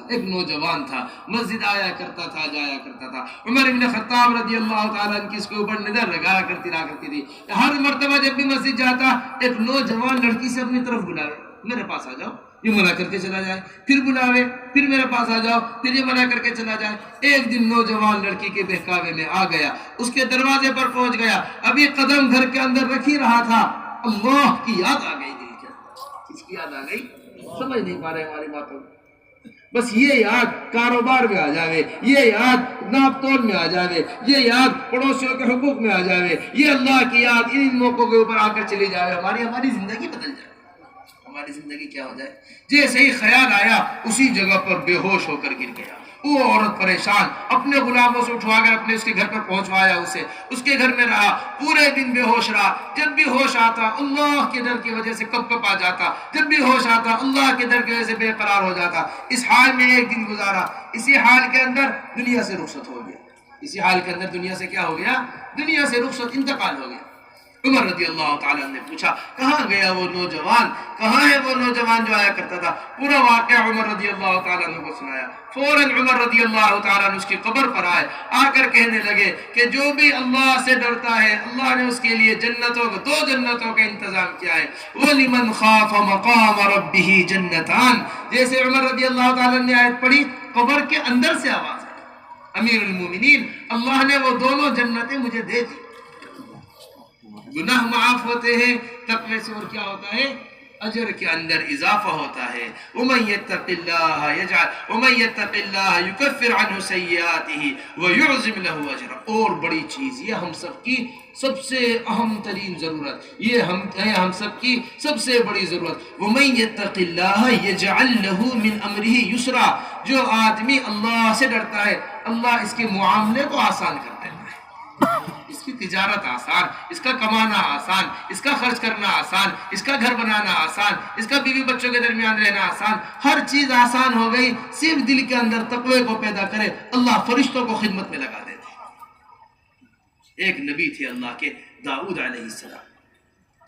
ایک نوجوان تھا، مسجد آیا کرتا تھا، جایا کرتا تھا. عمر ابن خطاب رضی اللہ تعالیٰ عنہ کی اس کے اوپر نظر لگایا کرتی تھی. ہر مرتبہ جب بھی مسجد جاتا ایک نوجوان لڑکی سے اپنی طرف بلاوے، میرے پاس آ جاؤ، یہ منع کر کے چلا جائے، پھر بلاوے، پھر میرے پاس آ جاؤ، پھر یہ منع کر کے چلا جائے. ایک دن نوجوان لڑکی کے بہکاوے میں آ گیا، اس کے دروازے پر پہنچ گیا، ابھی قدم گھر کے اندر رکھ ہی رہا تھا، اللہ کی یاد آ گئی. کس کی یاد آ گئی؟ سمجھ نہیں پا رہے ہماری باتوں. بس یہ یاد کاروبار میں آ جاوے، یہ یاد ناپ تول میں آ جاوے، یہ یاد پڑوسیوں کے حقوق میں آ جاوے، یہ اللہ کی یاد ان موقعوں کے اوپر آ کر چلی جاوے، ہماری زندگی بدل جائے. ہماری زندگی کیا ہو جائے؟ جیسے ہی خیال آیا اسی جگہ پر بے ہوش ہو کر گر گیا. وہ عورت پریشان، اپنے غلاموں سے اٹھوا کر اپنے اس کے گھر پر پہنچوایا، اسے اس کے گھر میں رہا، پورے دن بے ہوش رہا. جب بھی ہوش آتا اللہ کے ڈر کی وجہ سے کپ کپ آ جاتا، جب بھی ہوش آتا اللہ کے ڈر کی وجہ سے بے قرار ہو جاتا. اس حال میں ایک دن گزارا، اسی حال کے اندر دنیا سے رخصت ہو گیا. اسی حال کے اندر دنیا سے کیا ہو گیا؟ دنیا سے رخصت، انتقال ہو گیا. عمر رضی اللہ تعالیٰ نے پوچھا کہاں گیا وہ نوجوان، کہاں ہے وہ نوجوان جو آیا کرتا تھا؟ پورا واقعہ عمر رضی اللہ تعالیٰ نے کو سنایا. فوراً عمر رضی اللہ تعالیٰ نے اس کی قبر پر آئے، آ کر کہنے لگے کہ جو بھی اللہ سے ڈرتا ہے اللہ نے اس کے لیے دو جنتوں کا انتظام کیا ہے. وَلِمَنْ خَافَ مَقَامَ رَبِّهِ جَنَّتَانِ. جیسے عمر رضی اللہ تعالیٰ نے آیت پڑھی، قبر کے اندر سے آواز ہے، امیر المومنین اللہ نے وہ دونوں جنتیں مجھے دے دی. گناہ معاف ہوتے ہیں، تقوی سے اور کیا ہوتا ہے؟ اجر کے اندر اضافہ ہوتا ہے. وَمَن يَتَّقِ اللَّهَ يُكَفِّرْ عَنْهُ سَيِّئَاتِهِ وَيُعْظِمْ لَهُ أَجْرًا. اور بڑی چیز، یہ ہم سب کی سب سے اہم ترین ضرورت، یہ ہم سب کی سب سے بڑی ضرورت. وَمَن يَتَّقِ اللَّهَ يَجْعَلْ لَهُ مِنْ أَمْرِهِ يُسْرًا. جو آدمی اللہ سے ڈرتا ہے اللہ اس کے معاملے کو آسان کر دیتا ہے. اس کی تجارت آسان، اس کا کمانا آسان، اس کا خرچ کرنا آسان، اس کا گھر بنانا آسان، اس کا بیوی بچوں کے درمیان رہنا آسان. ہر چیز آسان ہو گئی. صرف دل کے اندر تقوی کو پیدا کرے، اللہ فرشتوں کو خدمت میں لگا دیتے. ایک نبی تھے اللہ کے، داؤد علیہ السلام.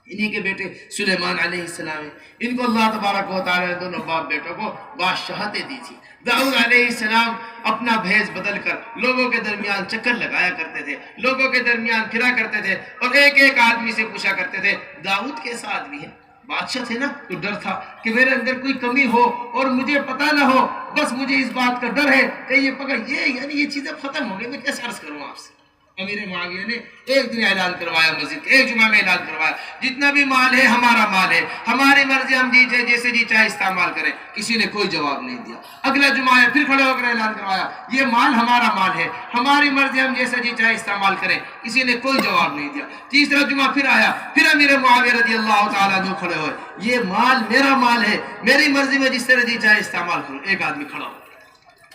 انہی کے بیٹے سلیمان علیہ السلام ہیں. ان کو اللہ تبارک و تعالی نے دونوں باپ بیٹوں کو بادشاہتیں دی تھی. داؤد علیہ السلام اپنا بھیس بدل کر لوگوں کے درمیان چکر لگایا کرتے تھے، لوگوں کے درمیان پھرا کرتے تھے، اور ایک ایک آدمی سے پوچھا کرتے تھے داؤد کیسا آدمی ہے؟ بادشاہ تھے نا، تو ڈر تھا کہ میرے اندر کوئی کمی ہو اور مجھے پتہ نہ ہو. بس مجھے اس بات کا ڈر ہے کہ یہ پکڑ یہ چیزیں ختم ہو گئی، میں کیسے عرض کروں آپ سے. امیر معاویہ نے ایک دن اعلان کروایا، مسجد کے ایک جمعہ میں اعلان کروایا، جتنا بھی مال ہے ہمارا مال ہے، ہماری مرضی ہم جیسے جی چاہے استعمال کریں. کسی نے کوئی جواب نہیں دیا. اگلا جمعہ ہے، پھر کھڑے ہو کر اعلان کروایا، یہ مال ہمارا مال ہے، ہماری مرضی ہم جیسے جی چاہے استعمال کریں. کسی نے کوئی جواب نہیں دیا. تیسرا جمعہ پھر آیا، پھر امیر معاویہ رضی اللہ تعالیٰ عنہ کھڑے ہوئے، یہ مال میرا مال ہے، میری مرضی میں جس طرح جی چاہے استعمال کروں. ایک آدمی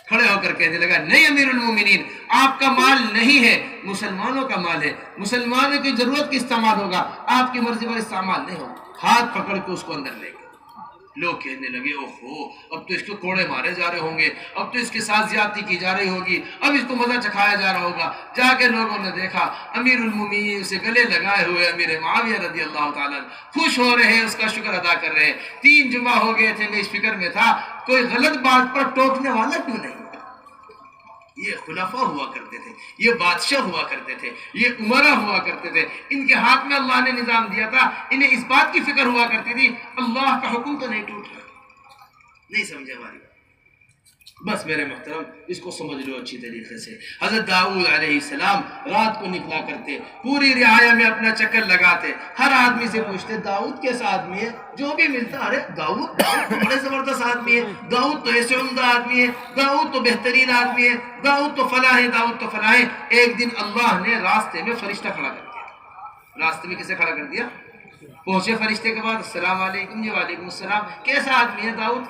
کھڑے ہو کر کہنے لگا نہیں امیر المومنین، آپ کا مال نہیں ہے، مسلمانوں کا مال ہے، مسلمانوں کی ضرورت کی استعمال ہوگا، آپ کی مرضی پر استعمال نہیں ہوگا. ہاتھ پکڑ کے اس کو اندر لے گئے. لوگ کہنے لگے اوہو اب تو اس کو کوڑے مارے جا رہے ہوں گے، اب تو اس کے ساتھ زیادتی کی جا رہی ہوگی، اب اس کو مزہ چکھایا جا رہا ہوگا. جا کے لوگوں نے دیکھا امیر المومنین سے گلے لگائے ہوئے امیر معاویہ رضی اللہ تعالیٰ خوش ہو رہے ہیں، اس کا شکر ادا کر رہے ہیں. 3 جمعہ ہو گئے تھے، میں اس فکر میں تھا کوئی غلط بات پر ٹوکنے والا کیوں نہیں. یہ خلفاء ہوا کرتے تھے، یہ بادشاہ ہوا کرتے تھے، یہ عمرہ ہوا کرتے تھے. ان کے ہاتھ میں اللہ نے نظام دیا تھا، انہیں اس بات کی فکر ہوا کرتی تھی اللہ کا حکم تو نہیں ٹوٹ رہا. نہیں سمجھے ہماری بات؟ بس میرے محترم اس کو سمجھ لو اچھی طریقے سے. حضرت داؤد علیہ السلام رات کو نکلا کرتے، پوری رعایا میں اپنا چکر لگاتے، ہر آدمی سے پوچھتے داؤد کیسا آدمی ہے؟ جو بھی ملتا ارے داؤد بڑے زبردست آدمی ہے، داؤد تو ایسے عمدہ آدمی ہے، داؤد تو بہترین آدمی ہے، داؤد تو فلاں ہے، داؤد تو فلاں ہے. ایک دن اللہ نے راستے میں فرشتہ کھڑا کر دیا. راستے میں کسے کھڑا کر دیا؟ پہنچے فرشتے کے بعد السلام علیکم. جی وعلیکم السلام. کیسا آدمی ہے داؤد؟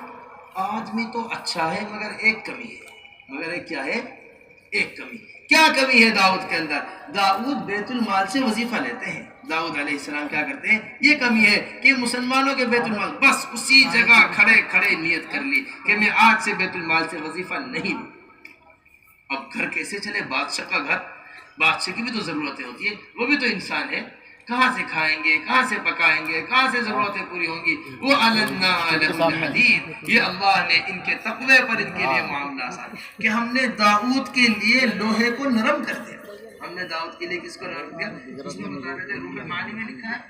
آدمی تو اچھا ہے مگر ایک کمی ہے. مگر ایک کیا ہے؟ ایک کمی. کیا کمی ہے داؤد کے اندر؟ داؤد بیت المال سے وظیفہ لیتے ہیں. داؤد علیہ السلام کیا کرتے ہیں؟ یہ کمی ہے کہ مسلمانوں کے بیت المال، بس اسی جگہ کھڑے نیت کر لی کہ میں آج سے بیت المال سے وظیفہ نہیں لوں. اب گھر کیسے چلے؟ بادشاہ کا گھر، بادشاہ کی بھی تو ضرورتیں ہوتی ہیں، وہ بھی تو انسان ہے. کہاں سے کھائیں گے، کہاں سے پکائیں گے، کہاں سے ضرورتیں پوری ہوں گی؟ وہ علنا لہ الحدید، یہ اللہ نے ان کے تقوی پر ان کے لیے معاملہ آسان کہ ہم نے داؤد کے لیے لوہے کو نرم کر دیا۔ ہم نے داؤد کے لیے کس کو نرم کیا؟ اس میں بتا رہے تھے روح المعانی میں لکھا ہے،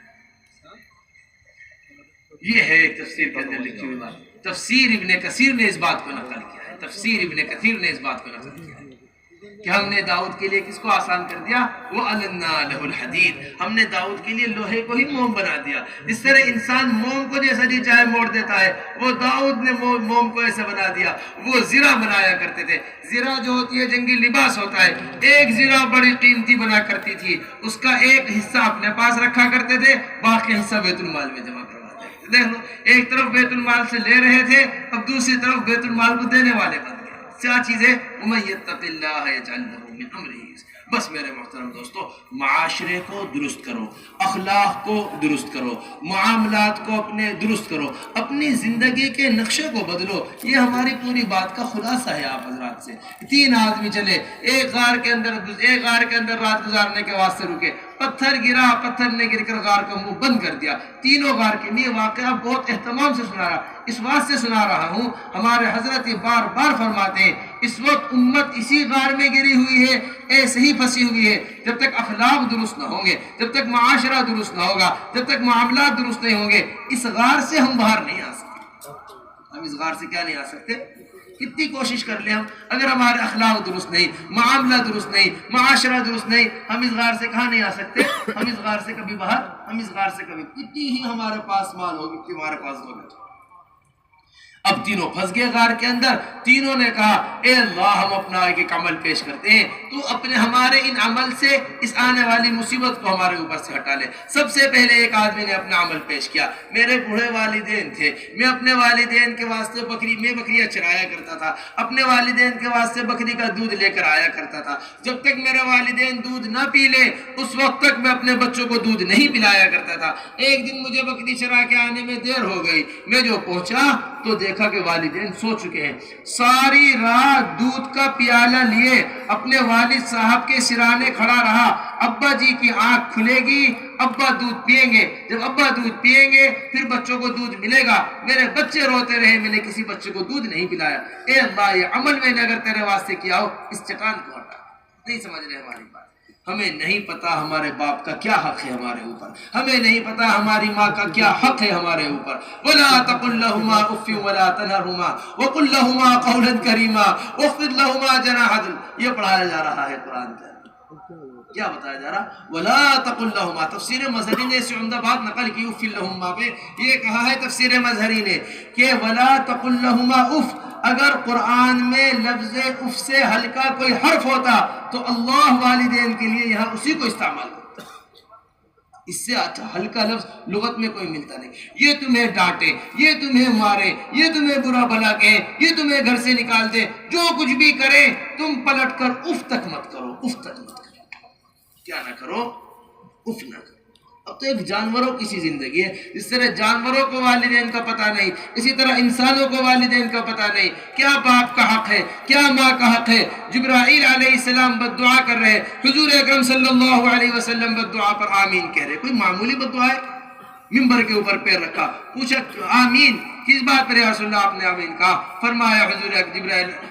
یہ ہے ایک تفسیر کے اندر لکھی ہوئی بات۔ تفسیر ابن کثیر نے اس بات کو نقل کیا ہے، تفسیر ابن کثیر نے اس بات کو نقل کیا ہے کہ ہم نے داؤد کے لیے کس کو آسان کر دیا؟ وَأَلَنَّا لَهُ الْحَدِيدِ، ہم نے داؤد کے لیے لوہے کو ہی موم بنا دیا۔ اس طرح انسان موم کو جیسا جی چاہے موڑ دیتا ہے، وہ داؤد نے موم کو ایسا بنا دیا۔ وہ زرہ بنایا کرتے تھے، زرہ جو ہوتی ہے جنگی لباس ہوتا ہے، ایک زرہ بڑی قیمتی بنا کرتی تھی، اس کا ایک حصہ اپنے پاس رکھا کرتے تھے، باقی حصہ بیت المال میں جمع کرواتے تھے۔ دیکھ لو، ایک طرف بیت المال سے لے رہے تھے، اب دوسری طرف بیت المال کو دینے والے بن گئے۔ کیا چیز ہے؟ وَمَن يَتَّقِ اللَّهَ يَجْعَل لَّهُ مِنْ أَمْرِهِ۔ بس میرے محترم دوستو، معاشرے کو درست کرو، اخلاق کو درست کرو، معاملات کو اپنے درست کرو، اپنی زندگی کے نقشے کو بدلو۔ یہ ہماری پوری بات کا خلاصہ ہے آپ حضرات سے۔ 3 آدمی چلے، ایک غار کے اندر رات گزارنے کے واسطے رکے، پتھر گرا، پتھر نے گر کر غار کا منہ بند کر دیا۔ تینوں غار کے لیے واقعہ بہت اہتمام سے سنا رہا، اس واسطے سنا رہا ہوں، ہمارے حضرت بار بار فرماتے ہیں اس وقت امت اسی غار میں گری ہوئی ہے، ایسے ہی پھنسی ہوئی ہے۔ جب تک اخلاق درست نہ ہوں گے، جب تک معاشرہ درست نہ ہوگا، جب تک معاملات درست نہیں ہوں گے، اس غار سے ہم باہر نہیں آ سکتے۔ ہم اس غار سے کیا نہیں آ سکتے؟ کتنی کوشش کر لیں ہم، اگر ہمارے اخلاق درست نہیں، معاملہ درست نہیں، معاشرہ درست نہیں، ہم اس غار سے کہاں نہیں آ سکتے؟ ہم اس غار سے کبھی باہر، ہم اس غار سے کبھی، کتنی ہی ہمارے پاس مال ہوگی کہ ہمارے پاس دولت۔ اب تینوں پھنس گئے غار کے اندر۔ تینوں نے کہا اے اللہ، ہم اپنا ایک عمل پیش کرتے ہیں، تو اپنے ہمارے ان عمل سے اس آنے والی مصیبت کو ہمارے اوپر سے ہٹا لے۔ سب سے پہلے ایک آدمی نے اپنا عمل پیش کیا، میرے بوڑھے والدین تھے، میں اپنے والدین کے واسطے بکریاں چرایا کرتا تھا، اپنے والدین کے واسطے بکری کا دودھ لے کر آیا کرتا تھا۔ جب تک میرے والدین دودھ نہ پی لے اس وقت تک میں اپنے بچوں کو دودھ نہیں پلایا کرتا تھا۔ ایک دن مجھے بکری چرا کے آنے میں دیر ہو گئی، میں جو پہنچا تو دیکھا کہ والدین سو چکے ہیں۔ ساری رات دودھ کا پیالہ لیے اپنے والد صاحب کے سرانے کھڑا رہا۔ ابا جی کی آنکھ کھلے گی، ابا دودھ پیئیں گے، جب ابا دودھ پیئیں گے پھر بچوں کو دودھ ملے گا۔ میرے بچے روتے رہے، میں نے کسی بچے کو دودھ نہیں پلایا۔ اے اللہ، یہ عمل میں نے اگر تیرے واسطے کیا ہو، اس چٹان کو ہٹا۔ نہیں سمجھ رہے ہماری بات؟ ہمیں نہیں پتا ہمارے باپ کا کیا حق ہے ہمارے اوپر، ہمیں نہیں پتا ہماری ماں کا کیا حق ہے ہمارے اوپر۔ وَلَا تَقُلْ لَهُمَا أُفٍّ وَلَا تَنْهَرْهُمَا وَقُلْ لَهُمَا قَوْلًا كَرِيمًا وَاخْفِضْ لَهُمَا جَنَاحَ الذُّلِّ۔ یہ پڑھایا جا رہا ہے قرآن کا، کیا بتایا جا رہا؟ وَلَا تَقُلْ لَهُمَا۔ تفسیر مظہری نے اس سے عمدہ بات نقل کی اُفٍّ لَهُمَا پہ، یہ کہا ہے تفسیر مظہری نے کہ وَلَا تَقُلْ لَهُمَا اُف۔ اگر قرآن میں لفظ اف سے ہلکا کوئی حرف ہوتا تو اللہ والدین کے لیے یہاں اسی کو استعمال کرتا۔ اس سے اچھا ہلکا لفظ لغت میں کوئی ملتا نہیں۔ یہ تمہیں ڈانٹے، یہ تمہیں مارے، یہ تمہیں برا بھلا کہے، یہ تمہیں گھر سے نکال دے، جو کچھ بھی کرے تم پلٹ کر اف تک مت کرو، اف تک مت کرو۔ کیا نہ کرو؟ اف نہ کرو۔ اب تو ایک جانوروں کی سی زندگی ہے، جس طرح جانوروں کو والدین کا پتہ نہیں، اسی طرح انسانوں کو والدین کا پتہ نہیں۔ کیا باپ کا حق ہے، کیا ماں کا حق ہے؟ جبرائیل علیہ السلام بد دعا کر رہے، حضور اکرم صلی اللہ علیہ وسلم بد دعا پر آمین کہہ رہے۔ کوئی معمولی بد دعا ہے؟ ممبر کے اوپر پیر رکھا، پوچھا آمین کس بات پر یا رسول اللہ آپ نے آمین کہا؟ فرمایا حضور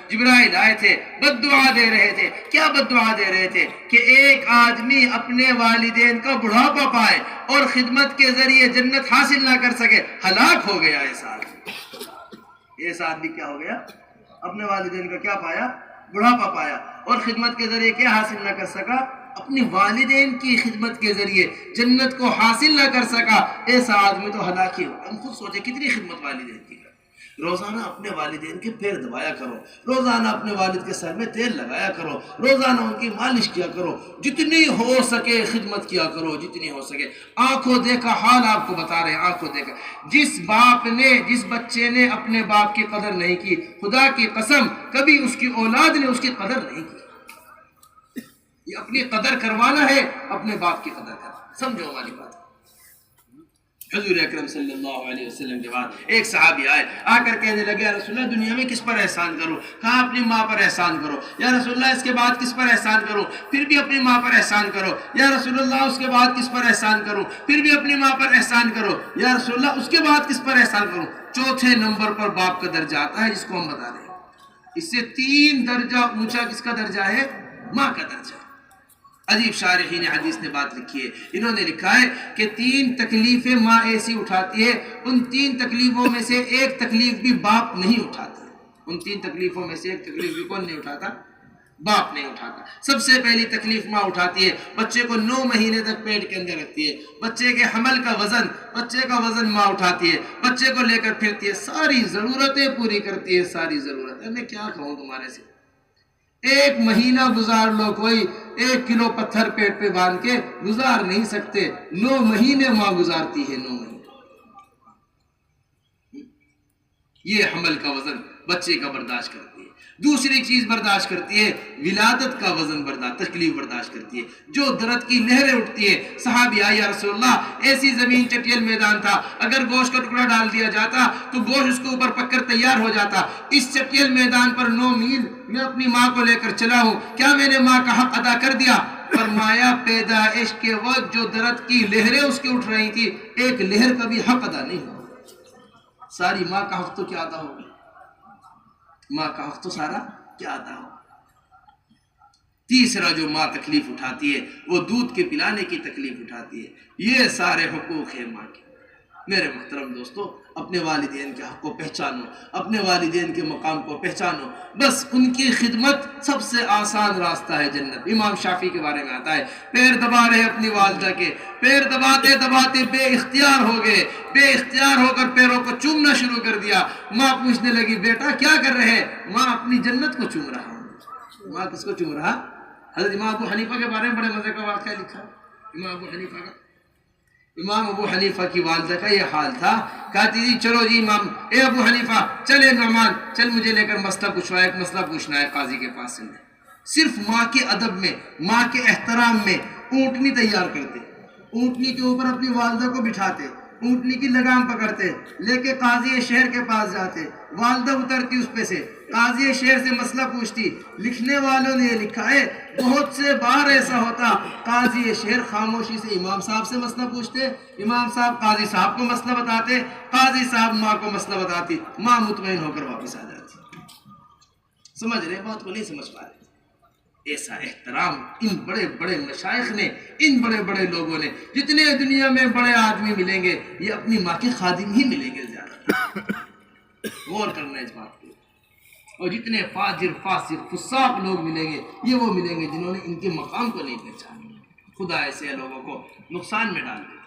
جبرائیل آئے تھے، بد دعا دے رہے تھے۔ کیا بد دعا دے رہے تھے؟ کہ ایک آدمی اپنے والدین کا بڑھاپا پائے اور خدمت کے ذریعے جنت حاصل نہ کر سکے، ہلاک ہو گیا ایسا آدمی۔ ایسا آدمی کیا ہو گیا؟ اپنے والدین کا کیا پایا؟ بڑھاپا پایا، اور خدمت کے ذریعے کیا حاصل نہ کر سکا؟ اپنی والدین کی خدمت کے ذریعے جنت کو حاصل نہ کر سکا، ایسا آدمی تو ہلاک ہی ہو۔ ہم خود سوچے کتنی خدمت والدین کی کریں۔ روزانہ اپنے والدین کے پیر دبایا کرو، روزانہ اپنے والد کے سر میں تیل لگایا کرو، روزانہ ان کی مالش کیا کرو، جتنی ہو سکے خدمت کیا کرو، جتنی ہو سکے۔ آنکھوں دیکھا حال آپ کو بتا رہے ہیں، آنکھوں دیکھا جس باپ نے، جس بچے نے اپنے باپ کی قدر نہیں کی، خدا کی قسم کبھی اس کی اولاد نے اس کی قدر نہیں کی۔ یہ اپنی قدر کروانا ہے، اپنے باپ کی قدر کرنا۔ سمجھو ہماری بات۔ حضور اکرم صلی اللہ علیہ وسلم کے بعد ایک صحابی آئے، آ کر کہنے لگے یا رسول اللہ دنیا میں کس پر احسان کروں؟ کہا اپنی ماں پر احسان کرو۔ یا رسول اللہ اس کے بعد کس پر احسان کروں؟ پھر بھی اپنی ماں پر احسان کرو۔ یا رسول اللہ اس کے بعد کس پر احسان کروں؟ پھر بھی اپنی ماں پر احسان کرو۔ یا رسول اللہ اس کے بعد کس پر احسان کروں؟ چوتھے نمبر پر باپ کا درجہ آتا ہے، جس کو ہم بتا رہے ہیں۔ اس سے 3 درجہ اونچا کس کا درجہ ہے؟ ماں کا درجہ۔ عجیب شارحین حدیث نے بات لکھی ہے، انہوں نے لکھا ہے کہ 3 تکلیفیں ماں ایسی اٹھاتی ہے، ان 3 تکلیفوں میں سے ایک تکلیف بھی باپ نہیں اٹھاتا۔ ان 3 تکلیفوں میں سے ایک تکلیف بھی کون نہیں اٹھاتا؟ باپ نہیں اٹھاتا۔ سب سے پہلی تکلیف ماں اٹھاتی ہے، بچے کو 9 مہینے تک پیٹ کے اندر رکھتی ہے، بچے کے حمل کا وزن ماں اٹھاتی ہے، بچے کو لے کر پھرتی ہے، ساری ضرورتیں پوری کرتی ہے، ساری ضرورتیں۔ میں کیا کہوں تمہارے سے، 1 مہینہ گزار لو، کوئی 1 کلو پتھر پیٹ پہ باندھ کے گزار نہیں سکتے، 9 مہینے ماں گزارتی ہے، 9 مہینے۔ یہ حمل کا وزن بچے کا برداشت کرتی ہے۔ دوسری چیز برداشت کرتی ہے، ولادت کا وزن تکلیف برداشت کرتی ہے۔ جو درد کی لہریں اٹھتی ہے، صحابی آئے یا رسول اللہ ایسی زمین چٹیل میدان تھا، اگر گوشت کا ٹکڑا ڈال دیا جاتا تو گوشت اس کو اوپر پک کر تیار ہو جاتا، اس چٹیل میدان پر 9 میل میں اپنی ماں کو لے کر چلا ہوں، کیا میں نے ماں کا حق ادا کر دیا؟ فرمایا پیدائش کے وقت جو درد کی لہریں اس کے اٹھ رہی تھی، ایک لہر کا بھی حق ادا نہیں ہوا۔ ساری ماں کا حق تو کیا ادا ہوگا؟ ماں کا حق تو سارا کیا ادا ہوگا؟ تیسرا جو ماں تکلیف اٹھاتی ہے وہ دودھ کے پلانے کی تکلیف اٹھاتی ہے۔ یہ سارے حقوق ہیں ماں کے۔ میرے محترم دوستو، اپنے والدین کے حق کو پہچانو، اپنے والدین کے مقام کو پہچانو، بس ان کی خدمت سب سے آسان راستہ ہے جنت۔ امام شافعی کے بارے میں آتا ہے، پیر دبا رہے اپنی والدہ کے، پیر دباتے دباتے بے اختیار ہو گئے، بے اختیار ہو کر پیروں کو چومنا شروع کر دیا۔ ماں پوچھنے لگی بیٹا کیا کر رہے؟ ماں اپنی جنت کو چوم رہا ہوں۔ ماں کس کو چوم رہا؟ حضرت امام ابو حنیفہ کے بارے میں بڑے مزے کا واقعہ لکھا ہے امام ابو حنیفہ کی والدہ کا یہ حال تھا، کہتی تھی چلو جی امام، اے ابو حنیفہ چلے نعمان چل مجھے لے کر مسئلہ پوچھنا ہے قاضی کے پاس سے۔ صرف ماں کے ادب میں، ماں کے احترام میں اونٹنی تیار کرتے، اونٹنی کے اوپر اپنی والدہ کو بٹھاتے، اونٹنی کی لگام پکڑتے، لے کے قاضی شہر کے پاس جاتے، والدہ اترتی اس پہ سے، قاضی شہر سے مسئلہ پوچھتی۔ لکھنے والوں نے یہ لکھا ہے بہت سے بار ایسا ہوتا قاضی شہر خاموشی سے امام صاحب سے مسئلہ پوچھتے، امام صاحب قاضی صاحب کو مسئلہ بتاتے، قاضی صاحب ماں کو مسئلہ بتاتی، ماں مطمئن ہو کر واپس آ جاتی۔ سمجھ رہے بات کو؟ نہیں سمجھ پا رہے؟ ایسا احترام ان بڑے بڑے مشائخ نے، ان بڑے بڑے لوگوں نے، جتنے دنیا میں بڑے آدمی ملیں گے یہ اپنی ماں کے خادم ہی ملیں گے زیادہ۔ غور کرنا اس بات کو۔ اور جتنے فاجر فاسق فساق لوگ ملیں گے یہ وہ ملیں گے جنہوں نے ان کے مقام کو نہیں پہچانا۔ خدا ایسے لوگوں کو نقصان میں ڈال دے۔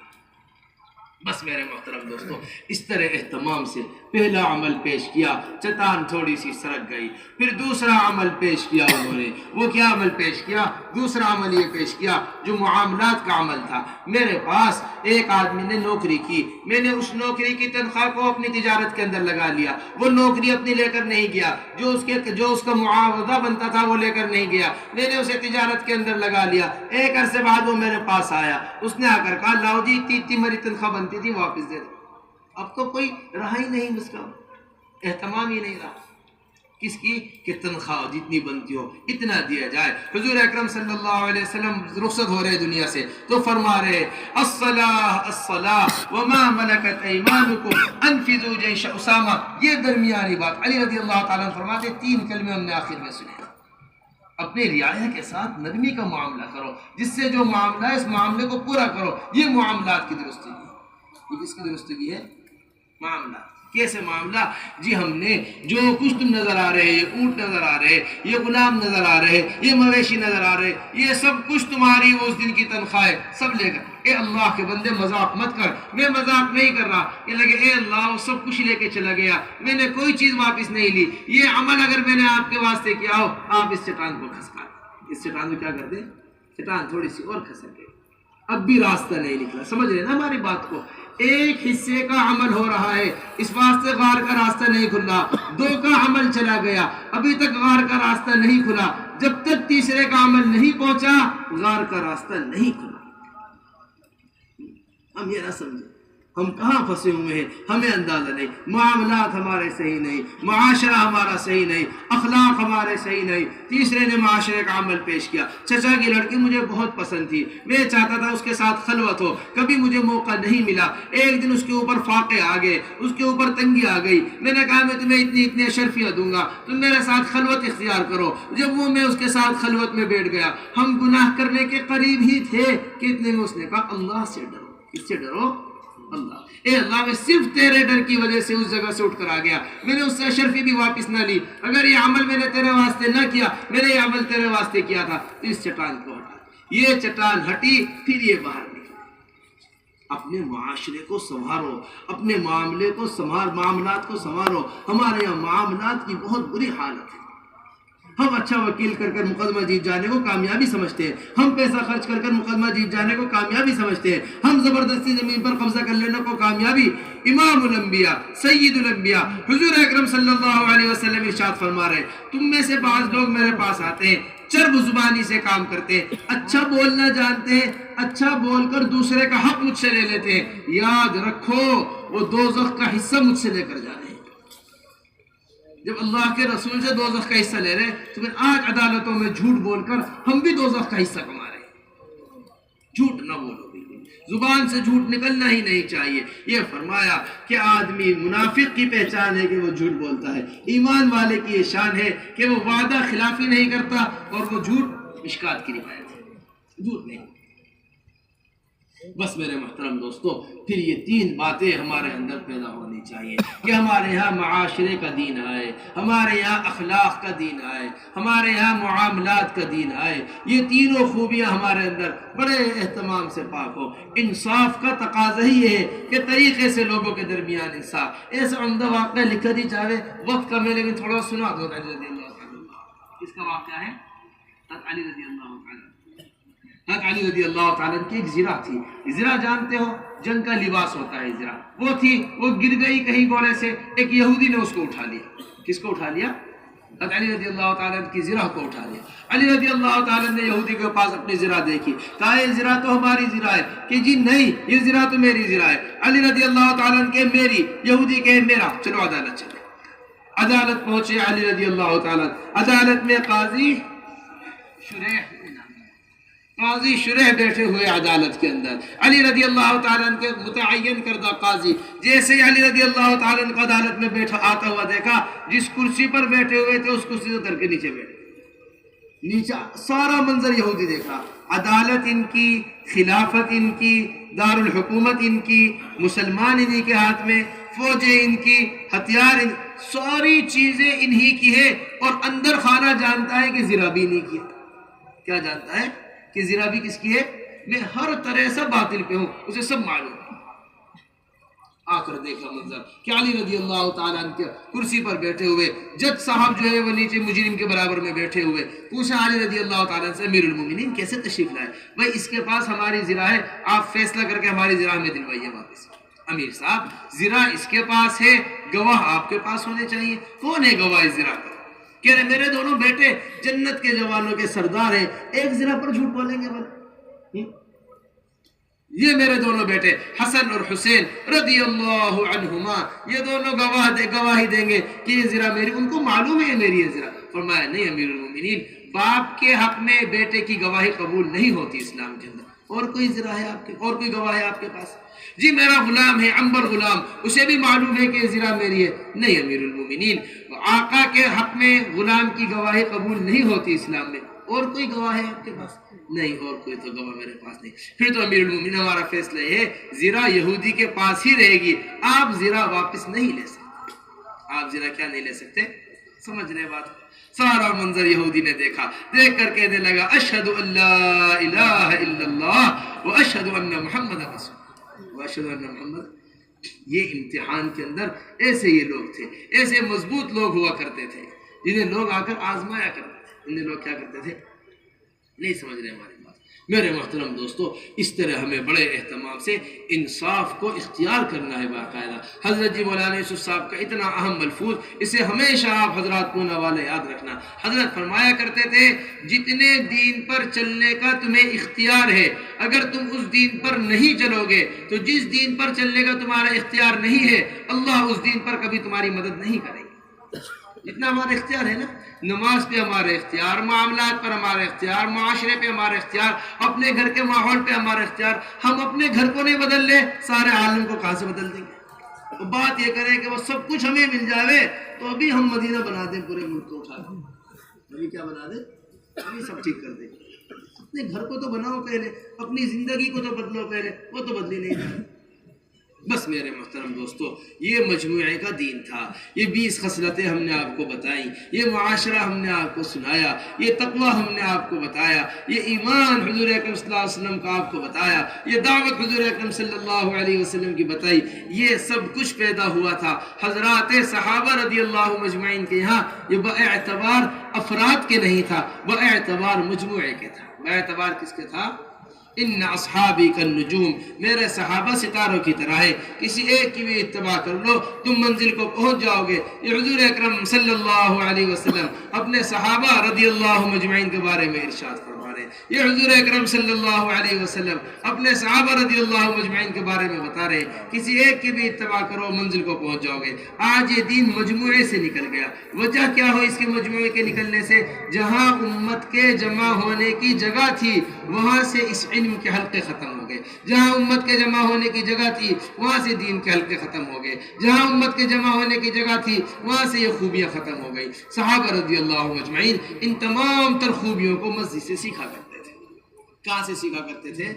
بس میرے محترم دوستو، اس طرح اہتمام سے پہلا عمل پیش کیا، چٹان تھوڑی سی سرک گئی۔ پھر دوسرا عمل پیش کیا انہوں نے، وہ کیا عمل پیش کیا؟ دوسرا عمل یہ پیش کیا جو معاملات کا عمل تھا۔ میرے پاس ایک آدمی نے نوکری کی، میں نے اس نوکری کی تنخواہ کو اپنی تجارت کے اندر لگا لیا، وہ نوکری اپنی لے کر نہیں گیا، جو اس کا معاوضہ بنتا تھا وہ لے کر نہیں گیا، میں نے اسے تجارت کے اندر لگا لیا۔ ایک عرصے بعد وہ میرے پاس آیا، اس نے آ کر کہا لاؤ جی اتنی میری تنخواہ بنتی تھی واپس دے دو۔ اب تو کوئی رہا ہی نہیں، اس کا اہتمام ہی نہیں رہا۔ کس کی؟ کہ تنخواہ جتنی بنتی ہو اتنا دیا جائے۔ حضور اکرم صلی اللہ علیہ وسلم رخصت ہو رہے دنیا سے تو فرما رہے الصلاۃ الصلاۃ وما ملکت ایمانکم انفذوا جیش اسامہ۔ یہ درمیانی بات علی رضی اللہ تعالیٰ فرماتے 3 کلمے ہم نے آخر میں سنے۔ اپنے رعایا کے ساتھ نرمی کا معاملہ کرو، جس سے جو معاملہ ہے اس معاملے کو پورا کرو۔ یہ معاملات کی درستگی ہے۔ یہ کس کی درستگی ہے؟ معاملات۔ کیسے معاملہ؟ جی ہم نے جو کچھ تم نظر آ رہے، یہ اونٹ نظر آ رہے، یہ غلام نظر آ رہے، یہ مویشی نظر آ رہے، یہ سب کچھ تمہاری وہ اس دن کی تنخواہ ہے، سب لے کر۔ اے اللہ کے بندے مذاق مت کر، میں مذاق نہیں کر رہا، یہ لگے اے اللہ وہ سب کچھ لے کے چلا گیا، میں نے کوئی چیز واپس نہیں لی۔ یہ عمل اگر میں نے آپ کے واسطے کیا ہو، آپ اس چٹان کو کھسکا دیں۔ اس چٹان کو کیا کر دیں؟ چٹان تھوڑی سی اور کھسک گئی، اب بھی راستہ نہیں نکلا۔ سمجھ رہے نا ہماری بات کو؟ ایک حصے کا عمل ہو رہا ہے، اس واسطے غار کا راستہ نہیں کھلا، 2 کا عمل چلا گیا، ابھی تک غار کا راستہ نہیں کھلا، جب تک تیسرے کا عمل نہیں پہنچا غار کا راستہ نہیں کھلا۔ ہم یہ نہ سمجھیں ہم کہاں پھنسے ہوئے ہیں ہمیں اندازہ نہیں. معاملات ہمارے صحیح نہیں, معاشرہ ہمارا صحیح نہیں, اخلاق ہمارے صحیح نہیں. تیسرے نے معاشرے کا عمل پیش کیا. چچا کی لڑکی مجھے بہت پسند تھی, میں چاہتا تھا اس کے ساتھ خلوت ہو, کبھی مجھے موقع نہیں ملا. ایک دن اس کے اوپر فاقے آ گئے, اس کے اوپر تنگی آ گئی. میں نے کہا میں تمہیں اتنی اشرفیت دوں گا, تم میرے ساتھ خلوت اختیار کرو. جب میں اس کے ساتھ خلوت میں بیٹھ گیا, ہم گناہ کرنے کے قریب ہی تھے کہ اتنے میں اس نے کہا اللہ سے ڈرو. کس سے ڈرو؟ اللہ. اے اللہ, میں صرف تیرے ڈر کی وجہ سے اس جگہ سے اٹھ کر آ گیا. میں نے اس سے اشرفی بھی واپس نہ لی. اگر یہ عمل میں نے تیرے واسطے نہ کیا, میں نے یہ عمل تیرے واسطے کیا تھا, تو اس چٹان کو ہٹا. یہ چٹان ہٹی, پھر یہ باہر نکلی. اپنے معاشرے کو سنوارو, اپنے معاملات کو سنوارو. ہمارے یہاں معاملات کی بہت بری حالت ہے. ہم اچھا وکیل کر کر مقدمہ جیت جانے کو کامیابی سمجھتے ہیں, ہم پیسہ خرچ کر کر مقدمہ جیت جانے کو کامیابی سمجھتے ہیں, ہم زبردستی زمین پر قبضہ کر لینے کو کامیابی. امام الانبیاء, سید الانبیاء, حضور اکرم صلی اللہ علیہ وسلم ارشاد فرما رہے, تم میں سے بعض لوگ میرے پاس آتے ہیں, چرب زبانی سے کام کرتے ہیں, اچھا بولنا جانتے ہیں, اچھا بول کر دوسرے کا حق مجھ سے لے لیتے ہیں. یاد رکھو وہ دوزخ کا حصہ مجھ سے لے کر جا رہے ہیں. جب اللہ کے رسول سے دوزخ کا حصہ لے رہے تو پھر آج عدالتوں میں جھوٹ بول کر ہم بھی دوزخ کا حصہ کما رہے ہیں. جھوٹ نہ بولو, زبان سے جھوٹ نکلنا ہی نہیں چاہیے. یہ فرمایا کہ آدمی منافق کی پہچان ہے کہ وہ جھوٹ بولتا ہے, ایمان والے کی یہ شان ہے کہ وہ وعدہ خلافی نہیں کرتا, اور وہ جھوٹ مشکات کی روایت ہے, جھوٹ نہیں. بس میرے محترم دوستو, پھر یہ تین باتیں ہمارے اندر پیدا ہونی چاہیے کہ ہمارے یہاں معاشرے کا دین آئے, ہمارے یہاں اخلاق کا دین آئے, ہمارے یہاں معاملات کا دین آئے. یہ تینوں خوبیاں ہمارے اندر بڑے اہتمام سے پاک ہو. انصاف کا تقاضا ہی یہ ہے کہ طریقے سے لوگوں کے درمیان انصاف. ایسا عمدہ واقعہ لکھا دی چاہے, وقت کا میں لیکن تھوڑا سنا دو. علی رضی اللہ تعالیٰ, کس کا واقعہ ہے؟ علی رضی اللہ تعالیٰ. علی رضی اللہ تعالیٰ کی ایک زرہ تھی. زرہ جانتے ہو, جنگ کا لباس ہوتا ہے زرہ. وہ تھی, وہ گر گئی کہیں گھوڑے سے, ایک یہودی نے اس کو اٹھا لیا. کس کو اٹھا لیا؟ علی رضی اللہ تعالیٰ کی زرہ کو اٹھا لیا. علی رضی اللہ تعالیٰ نے یہودی کے پاس اپنی زرہ دیکھی, کہا یہ زرہ تو ہماری زرہ ہے. کہ جی نہیں, یہ زرہ تو میری زرہ ہے. علی رضی اللہ تعالیٰ کے میری, یہودی کے میرا. چلو عدالت چلے. عدالت پہنچے علی رضی اللہ تعالیٰ. عدالت میں قاضی شریح بیٹھے ہوئے عدالت کے اندر. علی رضی اللہ تعالیٰ کے متعین کردہ قاضی جیسے ہی علی رضی اللہ تعالیٰ کو عدالت میں بیٹھا آتا ہوا دیکھا, جس کرسی پر بیٹھے ہوئے تھے اس کرسی سے اتر کے نیچے بیٹھے. نیچے سارا منظر یہودی دیکھا. عدالت ان کی, خلافت ان کی, دارالحکومت ان کی, مسلمان انہی کے ہاتھ میں, فوجیں ان کی, ہتھیار ان, ساری چیزیں انہی کی ہے. اور اندر خانہ جانتا ہے کہ زرہ بھی نہیں کی. کیا جانتا ہے؟ کہ زرہ بھی کس کی ہے. میں ہر طرح سے باطل پہ ہوں, اسے سب معلوم. آ کر دیکھا منظر کہ علی رضی اللہ تعالیٰ عنہ کرسی پر بیٹھے ہوئے, جج صاحب جو ہے وہ نیچے مجرم کے برابر میں بیٹھے ہوئے. پوچھا علی رضی اللہ تعالیٰ سے, امیر المومنین کیسے تشریف لائے؟ بھائی اس کے پاس ہماری زرہ ہے, آپ فیصلہ کر کے ہماری زرہ میں دلوائیے واپس. امیر صاحب زرہ اس کے پاس ہے, گواہ آپ کے پاس ہونے چاہیے. کون ہے گواہ اس زرہ کا؟ کہہ رہے میرے دونوں بیٹے جنت کے جوانوں کے سردار ہیں, ایک زرہ پر جھوٹ بولیں گے بھلا؟ یہ میرے دونوں بیٹے حسن اور حسین رضی اللہ عنہما, یہ دونوں گواہی دیں گے کہ یہ زرہ میری. ان کو معلوم ہے یہ میری ہے زرہ. فرمایا نہیں امیر المومنین, باپ کے حق میں بیٹے کی گواہی قبول نہیں ہوتی اسلام کے اندر. اور کوئی زرہ ہے آپ کے, اور کوئی گواہ ہے آپ کے پاس؟ جی میرا غلام ہے عنبر غلام, اسے بھی معلوم ہے کہ یہ زرہ میری ہے. نہیں امیر المومنین, آقا کے حق میں غلام کی گواہی قبول نہیں ہوتی اسلام میں. اور کوئی گواہ ہے آپ کے پاس؟ نہیں, اور کوئی تو گواہ میرے پاس نہیں. پھر تو امیر المومنین ہمارا فیصلہ ہے, زرہ یہودی کے پاس ہی رہے گی, آپ زرہ واپس نہیں لے سکتے. آپ زرہ کیا نہیں لے سکتے؟ سمجھ رہے بات؟ سارا منظر یہودی نے دیکھا, دیکھ کر کہنے لگا اشہد ان لا الہ الا اللہ واشہد ان محمد رسول اللہ واشہد ان محمد. یہ امتحان کے اندر ایسے یہ لوگ تھے, ایسے مضبوط لوگ ہوا کرتے تھے جنہیں لوگ آ کر آزمایا کرتے تھے. انہیں لوگ کیا کرتے تھے؟ نہیں سمجھ رہے ہماری بات. میرے محترم دوستو، اس طرح ہمیں بڑے اہتمام سے انصاف کو اختیار کرنا ہے باقاعدہ۔ حضرت جی مولانا یوسف صاحب کا اتنا اہم ملفوظ، اسے ہمیشہ آپ حضرات کو نوالے یاد رکھنا۔ حضرت فرمایا کرتے تھے جتنے دین پر چلنے کا تمہیں اختیار ہے، اگر تم اس دین پر نہیں چلو گے تو جس دین پر چلنے کا تمہارا اختیار نہیں ہے، اللہ اس دین پر کبھی تمہاری مدد نہیں کرے گا۔ جتنا ہمارا اختیار ہے نا، نماز پہ ہمارا اختیار، معاملات پر ہمارا اختیار، معاشرے پہ ہمارا اختیار، اپنے گھر کے ماحول پہ ہمارا اختیار، ہم اپنے گھر کو نہیں بدل لیں، سارے عالم کو کہاں سے بدل دیں گے؟ بات یہ کریں کہ وہ سب کچھ ہمیں مل جاوے تو ابھی ہم مدینہ بنا دیں، پورے ملک کو اٹھا دیں، ابھی کیا بنا دیں؟ ابھی سب ٹھیک کر دیں۔ اپنے گھر کو تو بناؤ پہلے، اپنی زندگی کو تو بدلو پہلے، وہ تو بدلی نہیں جائے۔ بس میرے محترم دوستو، یہ مجموعے کا دین تھا، یہ 20 خصلتیں ہم نے آپ کو بتائیں، یہ معاشرہ ہم نے آپ کو سنایا، یہ تقوی ہم نے آپ کو بتایا، یہ ایمان حضور اکرم صلی اللہ علیہ وسلم کا آپ کو بتایا، یہ دعوت حضور اکرم صلی اللہ علیہ وسلم کی بتائی۔ یہ سب کچھ پیدا ہوا تھا حضرات صحابہ رضی اللہ مجمعین کے یہاں۔ یہ باعتبار افراد کے نہیں تھا، باعتبار مجموعے کے تھا۔ باعتبار کس کے تھا؟ ان اصحابی کالنجوم، میرے صحابہ ستاروں کی طرح ہے، کسی ایک کی بھی اتباع کر لو تم منزل کو پہنچ جاؤ گے۔ یہ حضور اکرم صلی اللہ علیہ وسلم اپنے صحابہ رضی اللہ مجمعین کے بارے میں ارشاد فرما رہے ہیں، یہ حضور اکرم صلی اللہ علیہ وسلم اپنے صحابہ رضی اللہ مجمعین کے بارے میں بتا رہے ہیں، کسی ایک کی بھی اتباع کرو منزل کو پہنچ جاؤ گے۔ آج یہ دین مجموعے سے نکل گیا۔ وجہ کیا ہو اس کے مجموعے کے نکلنے سے؟ جہاں امت کے جمع ہونے کی جگہ تھی وہاں سے اس علم کے حلقے ختم ہو گئے، جہاں امت کے جمع ہونے کی جگہ تھی وہاں سے دین کے حلقے ختم ہو گئے، جہاں امت کے جمع ہونے کی جگہ تھی وہاں سے یہ خوبیاں ختم ہو گئی۔ صحابہ رضی اللہ مجمعین ان تمام تر خوبیوں کو مسجد سے سیکھا کرتے تھے۔ کہاں سے سیکھا کرتے تھے؟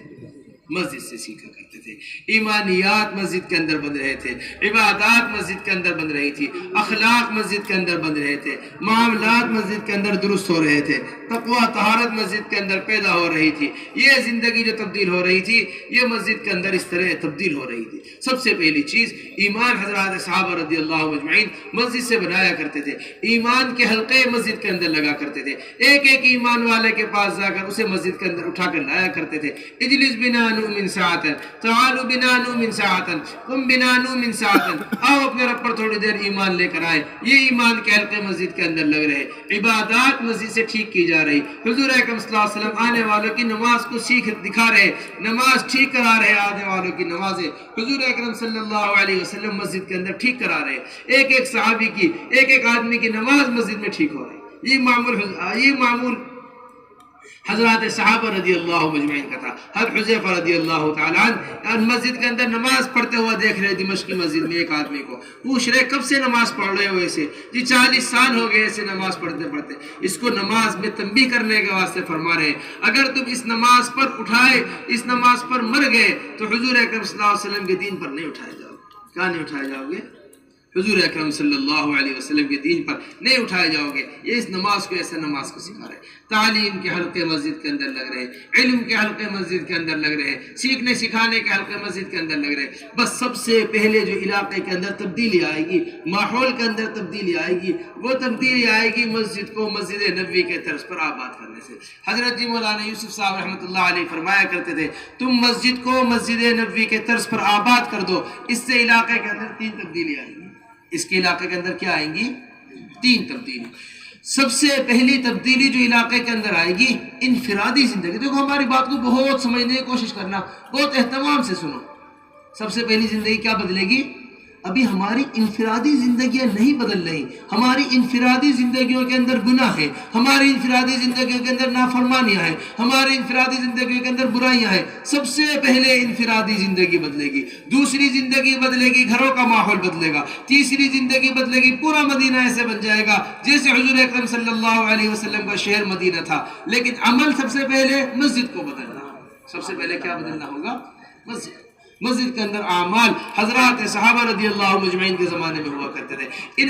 مسجد سے سیکھا کرتے تھے۔ ایمانیات مسجد کے اندر بن رہے تھے، عبادات مسجد کے اندر بن رہی تھی، اخلاق مسجد کے اندر بن رہے تھے، معاملات مسجد کے اندر درست ہو رہے تھے، تقوی طہارت مسجد کے اندر پیدا ہو رہی تھی۔ یہ زندگی جو تبدیل ہو رہی تھی یہ مسجد کے اندر اس طرح تبدیل ہو رہی تھی۔ سب سے پہلی چیز ایمان حضرات صحابہ رضی اللہ مجمعین مسجد سے بنایا کرتے تھے، ایمان کے حلقے مسجد کے اندر لگا کرتے تھے، ایک ایک ایمان والے کے پاس جا کر اسے مسجد کے اندر اٹھا کر لایا کرتے تھے۔ اجلس بنا نؤمن ساعتن، تعالوا بنا نؤمن ساعتن، قم بنا نؤمن ساعتن، آؤ اپنے رب پر تھوڑی دیر ایمان لے کر آئے۔ یہ ایمان کے حلقے مسجد کے اندر لگ رہے، عبادات مسجد سے ٹھیک کی جا رہی۔ حضور اکرم صلی اللہ علیہ وسلم آنے والوں کی نماز کو سیکھ دکھا رہے، نماز ٹھیک کرا رہے، آنے والوں کی نمازیں حضور اکرم صلی اللہ علیہ وسلم مسجد کے اندر ٹھیک کرا رہے۔ ایک ایک صحابی کی، ایک ایک آدمی کی نماز مسجد میں ٹھیک ہو رہی۔ یہ معمول حضرات صحابہ رضی اللہ مجمعین کا تھا۔ حضرت حذیفہ رضی اللہ تعالیٰ عنہ مسجد کے اندر نماز پڑھتے ہوا دیکھ رہے دمشق کی مسجد میں ایک آدمی کو، پوچھ رہے کب سے نماز پڑھ رہے ہو ایسے؟ جی 40 سال ہو گئے ایسے نماز پڑھتے پڑھتے۔ اس کو نماز میں تنبیہ کرنے کے واسطے فرما رہے ہیں اگر تم اس نماز پر اٹھائے، اس نماز پر مر گئے تو حضور اکرم صلی اللہ علیہ وسلم کے دین پر نہیں اٹھائے جاؤ گے۔ کہاں نہیں اٹھائے جاؤ گے؟ حضور اکرم صلی اللہ علیہ وسلم کے دین پر نہیں اٹھائے جاؤ گے۔ یہ اس نماز کو، ایسے نماز کو سکھا رہے۔ تعلیم کے حلقے مسجد کے اندر لگ رہے، علم کے حلقے مسجد کے اندر لگ رہے، سیکھنے سکھانے کے حلقے مسجد کے اندر لگ رہے۔ بس سب سے پہلے جو علاقے کے اندر تبدیلی آئے گی، ماحول کے اندر تبدیلی آئے گی، وہ تبدیلی آئے گی مسجد کو مسجد نبوی کے طرز پر آباد کرنے سے۔ حضرت جی مولانا یوسف صاحب رحمۃ اللہ علیہ فرمایا کرتے تھے تم مسجد کو مسجد نبوی کے طرز پر آباد کر دو، اس سے علاقے کے اندر 3 تبدیلی آئیں گی۔ اس کے علاقے کے اندر کیا آئیں گی؟ 3 تبدیلی۔ سب سے پہلی تبدیلی جو علاقے کے اندر آئے گی، انفرادی زندگی۔ دیکھو ہماری بات کو بہت سمجھنے کی کوشش کرنا، بہت اہتمام سے سنو۔ سب سے پہلی زندگی کیا بدلے گی؟ ابھی ہماری انفرادی زندگیاں نہیں بدل رہی، ہماری انفرادی زندگیوں کے اندر گناہ ہے، ہماری انفرادی زندگیوں کے اندر نافرمانیاں ہیں، ہماری انفرادی زندگیوں کے اندر برائیاں ہیں۔ سب سے پہلے انفرادی زندگی بدلے گی، دوسری زندگی بدلے گی، گھروں کا ماحول بدلے گا، تیسری زندگی بدلے گی، پورا مدینہ ایسے بن جائے گا جیسے حضور اکرم صلی اللہ علیہ وسلم کا شہر مدینہ تھا۔ لیکن عمل سب سے پہلے مسجد کو بدلنا، سب سے پہلے کیا بدلنا ہوگا؟ مسجد کے اندر اعمال حضرات صحابہ رضی اللہ مجمعین کے زمانے میں ہوا کرتے تھے۔ ان